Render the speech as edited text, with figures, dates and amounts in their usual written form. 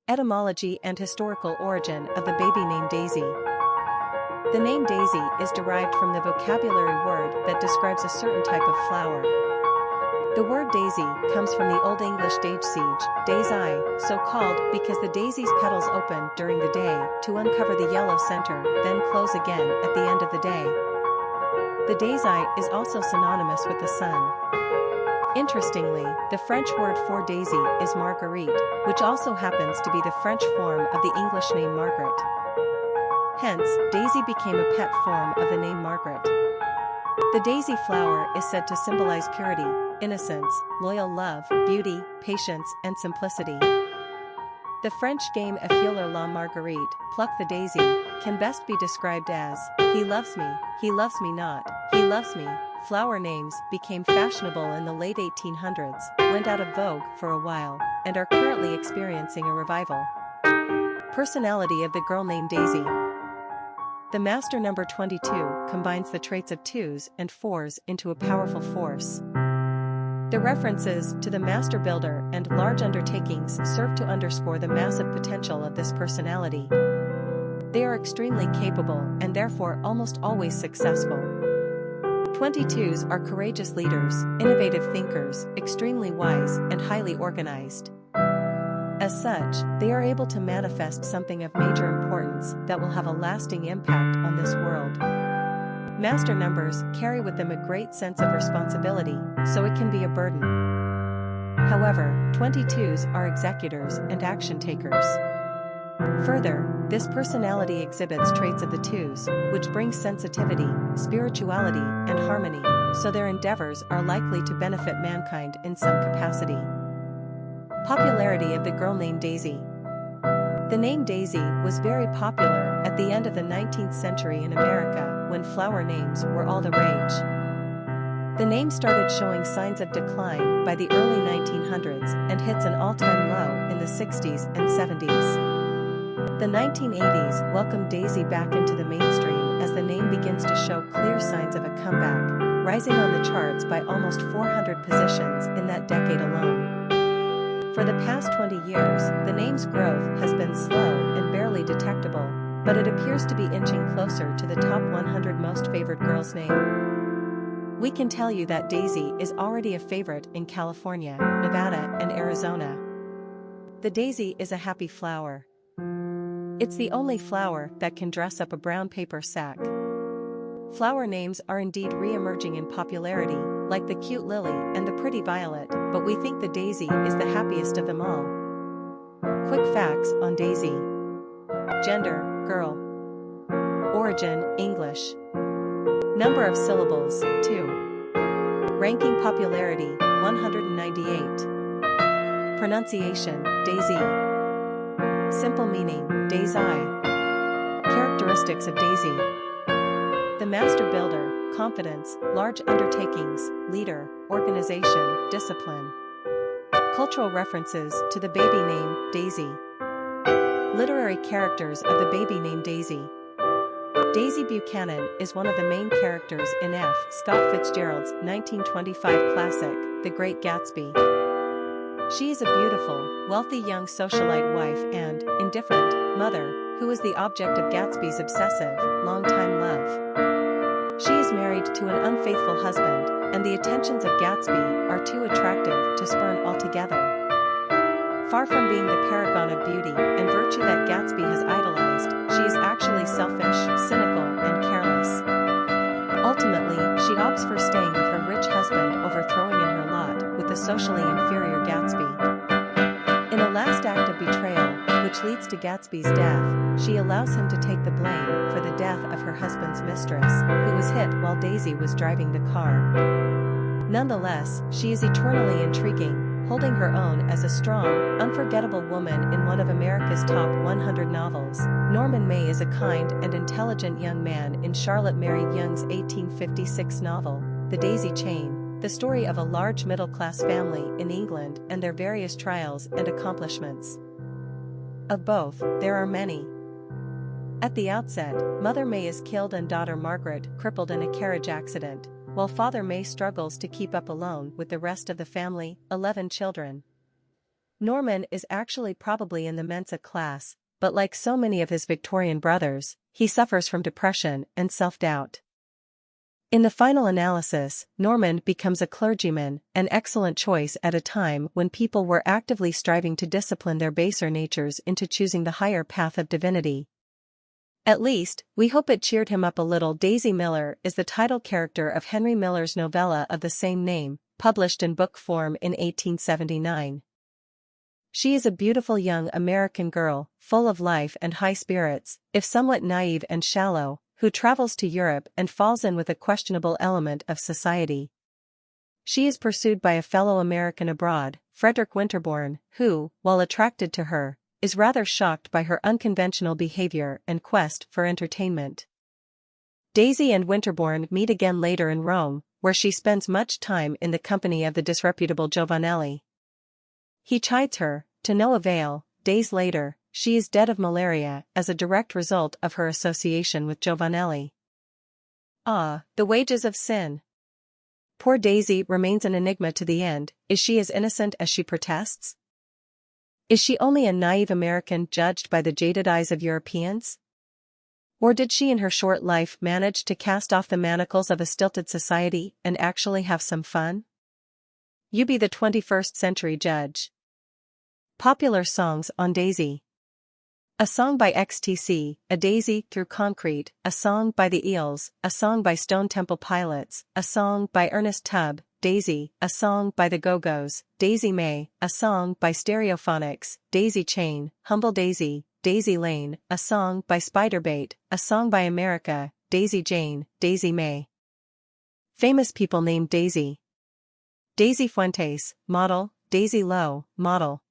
Etymology and historical origin of the baby name Daisy. The name daisy is derived from the vocabulary word that describes a certain type of flower. The word daisy comes from the Olde English dægesēage, dægesēage, so called because the daisy's petals open during the day to uncover the yellow center, then close again at the end of the day. The dægesēage is also synonymous with the sun. Interestingly, the French word for daisy is marguerite, which also happens to be the French form of the English name Margaret. Hence, daisy became a pet form of the name Margaret. The daisy flower is said to symbolize purity, innocence, loyal love, beauty, patience, and simplicity. The French game Effleurer la marguerite, pluck the daisy, can best be described as, he loves me not, he loves me. Flower names became fashionable in the late 1800s, went out of vogue for a while, and are currently experiencing a revival. Personality of the girl named Daisy. The master number 22 combines the traits of 2s and 4s into a powerful force. The references to the master builder and large undertakings serve to underscore the massive potential of this personality. They are extremely capable and therefore almost always successful. 22s are courageous leaders, innovative thinkers, extremely wise, and highly organized. As such, they are able to manifest something of major importance that will have a lasting impact on this world. Master numbers carry with them a great sense of responsibility, so it can be a burden. However, 22s are executors and action takers. Further, this personality exhibits traits of the 2s, which bring sensitivity, spirituality, and harmony, so their endeavors are likely to benefit mankind in some capacity. Popularity of the girl named Daisy. The name Daisy was very popular at the end of the 19th century in America when flower names were all the rage. The name started showing signs of decline by the early 1900s and hits an all-time low in the 60s and 70s. The 1980s welcomed Daisy back into the mainstream as the name begins to show clear signs of a comeback, rising on the charts by almost 400 positions in that decade alone. For the past 20 years, the name's growth has been slow and barely detectable, but it appears to be inching closer to the top 100 most favored girls' name. We can tell you that Daisy is already a favorite in California, Nevada, and Arizona. The daisy is a happy flower. It's the only flower that can dress up a brown paper sack. Flower names are indeed re-emerging in popularity, like the cute lily and the pretty violet, but we think the daisy is the happiest of them all. Quick facts on Daisy. Gender, girl. Origin, English. Number of syllables, 2. Ranking popularity, 198. Pronunciation, Daisy. Simple meaning, dægesēage. Characteristics of Daisy. The master builder, confidence, large undertakings, leader, organization, discipline. Cultural references to the baby name, Daisy. Literary characters of the baby name Daisy. Daisy Buchanan is one of the main characters in F. Scott Fitzgerald's 1925 classic, The Great Gatsby. She is a beautiful, wealthy young socialite wife and indifferent mother who is the object of Gatsby's obsessive, long-time love. She is married to an unfaithful husband, and the attentions of Gatsby are too attractive to spurn altogether. Far from being the paragon of beauty and virtue that Gatsby has idolized, she is actually selfish, cynical, and careless. Ultimately, she opts for staying with her rich husband over throwing in her lot with the socially inferior Gatsby. In a last act of betrayal, which leads to Gatsby's death, she allows him to take the blame for the death of her husband's mistress, who was hit while Daisy was driving the car. Nonetheless, she is eternally intriguing, holding her own as a strong, unforgettable woman in one of America's top 100 novels. Norman May is a kind and intelligent young man in Charlotte Mary Young's 1856 novel, The Daisy Chain, the story of a large middle-class family in England and their various trials and accomplishments. Of both, there are many. At the outset, Mother May is killed and daughter Margaret crippled in a carriage accident, while Father May struggles to keep up alone with the rest of the family, 11 children. Norman is actually probably in the Mensa class, but like so many of his Victorian brothers, he suffers from depression and self-doubt. In the final analysis, Norman becomes a clergyman, an excellent choice at a time when people were actively striving to discipline their baser natures into choosing the higher path of divinity. At least, we hope it cheered him up a little. Daisy Miller is the title character of Henry Miller's novella of the same name, published in book form in 1879. She is a beautiful young American girl, full of life and high spirits, if somewhat naive and shallow, who travels to Europe and falls in with a questionable element of society. She is pursued by a fellow American abroad, Frederick Winterbourne, who, while attracted to her, is rather shocked by her unconventional behavior and quest for entertainment. Daisy and Winterbourne meet again later in Rome, where she spends much time in the company of the disreputable Giovanelli. He chides her, to no avail. Days later, she is dead of malaria as a direct result of her association with Giovanelli. Ah, the wages of sin. Poor Daisy remains an enigma to the end. Is she as innocent as she protests? Is she only a naive American judged by the jaded eyes of Europeans? Or did she in her short life manage to cast off the manacles of a stilted society and actually have some fun? You be the 21st century judge. Popular songs on Daisy. A song by XTC, A Daisy Through Concrete, a song by the Eels, a song by Stone Temple Pilots, a song by Ernest Tubb, Daisy, a song by the Go-Go's, Daisy May, a song by Stereophonics, Daisy Chain, Humble Daisy, Daisy Lane, a song by Spiderbait, a song by America, Daisy Jane, Daisy May. Famous people named Daisy. Daisy Fuentes, model, Daisy Lowe, model.